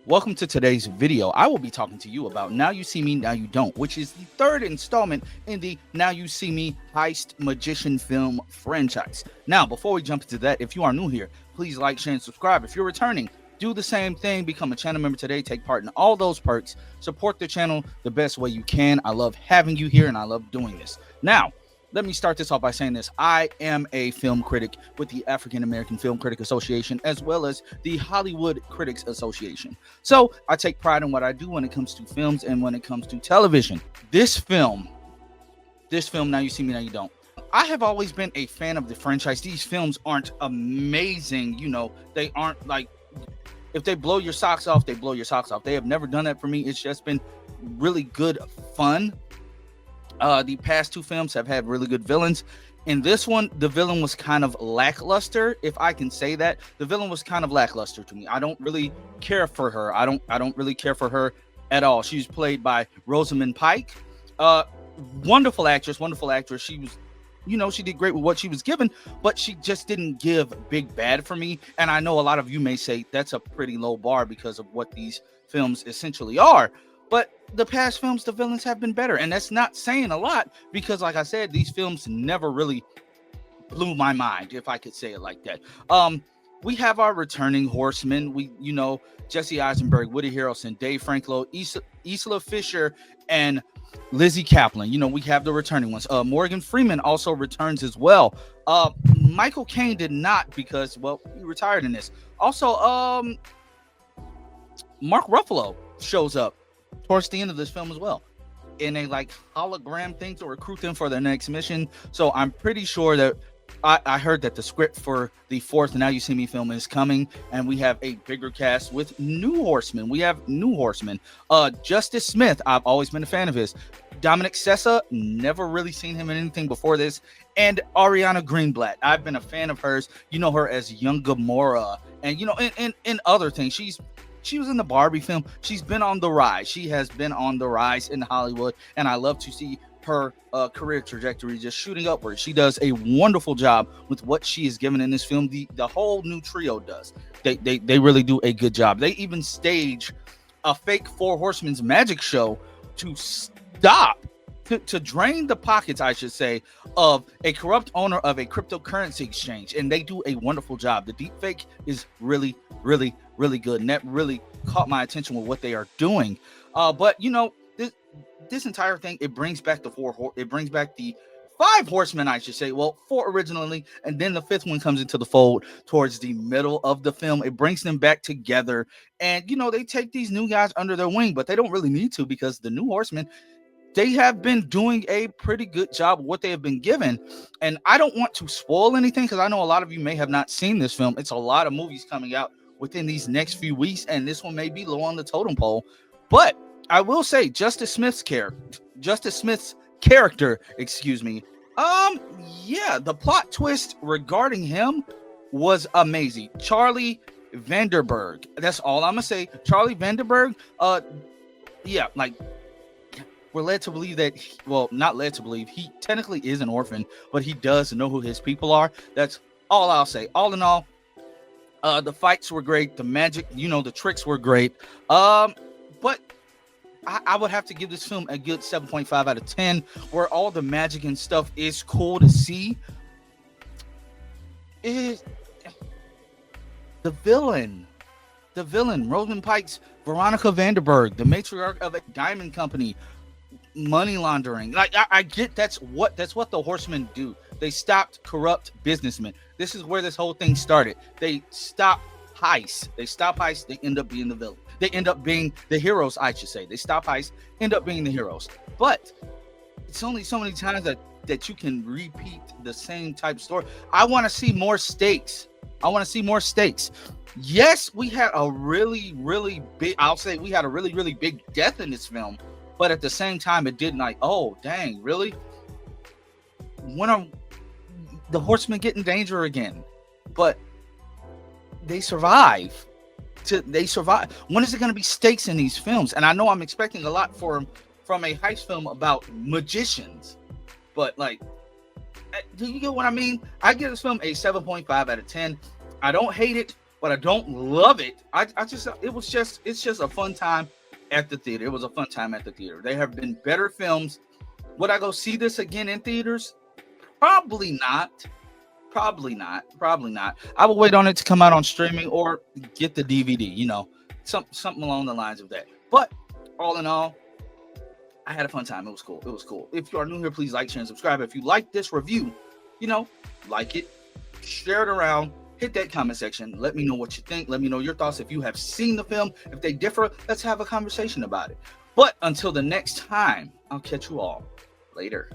Welcome to today's video. I will be talking to you about Now You See Me, Now You Don't, which is the third installment in the Now You See Me heist magician film franchise. Now, before we jump into that, if you are new here, please like, share, and subscribe. If you're returning, do the same thing. Become a channel member today. Take part in all those perks. Support the channel the best way you can. I love having you here, and I love doing this. Now, let me start this off by saying this. I am a film critic with the African American Film Critic Association, as well as the Hollywood Critics Association. So I take pride in what I do when it comes to films and when it comes to television. This film, Now You See Me, Now You Don't. I have always been a fan of the franchise. These films aren't amazing. They aren't like, if they blow your socks off, they blow your socks off. They have never done that for me. It's just been really good fun. The past two films have had really good villains. In this one, the villain was kind of lackluster, if I can say that. The villain was kind of lackluster to me. I don't really care for her. I don't really care for her at all. She's played by Rosamund Pike. Wonderful actress. She was, she did great with what she was given, but she just didn't give big bad for me. And I know a lot of you may say that's a pretty low bar because of what these films essentially are. But the past films, the villains have been better. And that's not saying a lot because, like I said, these films never really blew my mind, if I could say it like that. We have our returning horsemen. Jesse Eisenberg, Woody Harrelson, Dave Franco, Isla Fisher, and Lizzie Kaplan. We have the returning ones. Morgan Freeman also returns as well. Michael Caine did not because, he retired in this. Also, Mark Ruffalo shows up towards the end of this film as well in a hologram thing to recruit them for their next mission. So I'm pretty sure that I heard that the script for the fourth Now You See Me film is coming, and we have a bigger cast with new horsemen. Justice Smith, I've always been a fan of his. Dominic Sessa, never really seen him in anything before this. And Ariana Greenblatt, I've been a fan of hers. You know her as young Gamora, and in other things. She was in the Barbie film. She's been on the rise. She has been on the rise in Hollywood, and I love to see her career trajectory just shooting upward. She does a wonderful job with what she is given in this film. The whole new trio does. They really do a good job. They even stage a fake Four Horsemen's magic show to to drain the pockets, I should say, of a corrupt owner of a cryptocurrency exchange. And they do a wonderful job. The deepfake is really, really, really good. And that really caught my attention with what they are doing. But this entire thing, it brings back the five horsemen, I should say. Well, four originally, and then the fifth one comes into the fold towards the middle of the film. It brings them back together. And, they take these new guys under their wing, but they don't really need to because the new horsemen, they have been doing a pretty good job of what they have been given. And I don't want to spoil anything because I know a lot of you may have not seen this film. It's a lot of movies coming out within these next few weeks, and this one may be low on the totem pole. But I will say Justice Smith's character, the plot twist regarding him was amazing. Charlie Vanderberg. That's all I'm gonna say. Charlie Vanderberg. We're led to believe that, not led to believe, he technically is an orphan, but he does know who his people are. That's all I'll say. All in all, the fights were great. The magic, the tricks were great. But I would have to give this film a good 7.5 out of 10, where all the magic and stuff is cool to see. Is the villain, Rosamund Pike's Veronica Vanderberg, the matriarch of a diamond company, money laundering. I get that's what the horsemen do. They stopped corrupt businessmen. This is where this whole thing started. They stop heists. They end up being the villain. They end up being the heroes, I should say. They stop heists, end up being the heroes. But it's only so many times that you can repeat the same type of story. I want to see more stakes. Yes, we had a really, really big, we had a really, really big death in this film. But at the same time, it didn't oh, dang, really? When are the horsemen get in danger again? But they survive. When is it going to be stakes in these films? And I know I'm expecting a lot from a heist film about magicians. But do you get what I mean? I give this film a 7.5 out of 10. I don't hate it, but I don't love it. It's just a fun time at the theater. It was a fun time at the theater. There have been better films. Would I go see this again in theaters? Probably not. Probably not. Probably not. I will wait on it to come out on streaming or get the DVD. Something along the lines of that. But all in all, I had a fun time. It was cool. It was cool. If you are new here, please like, share, and subscribe. If you like this review, like it, share it around, hit that comment section. Let me know what you think. Let me know your thoughts. If you have seen the film, if they differ, let's have a conversation about it. But until the next time, I'll catch you all later.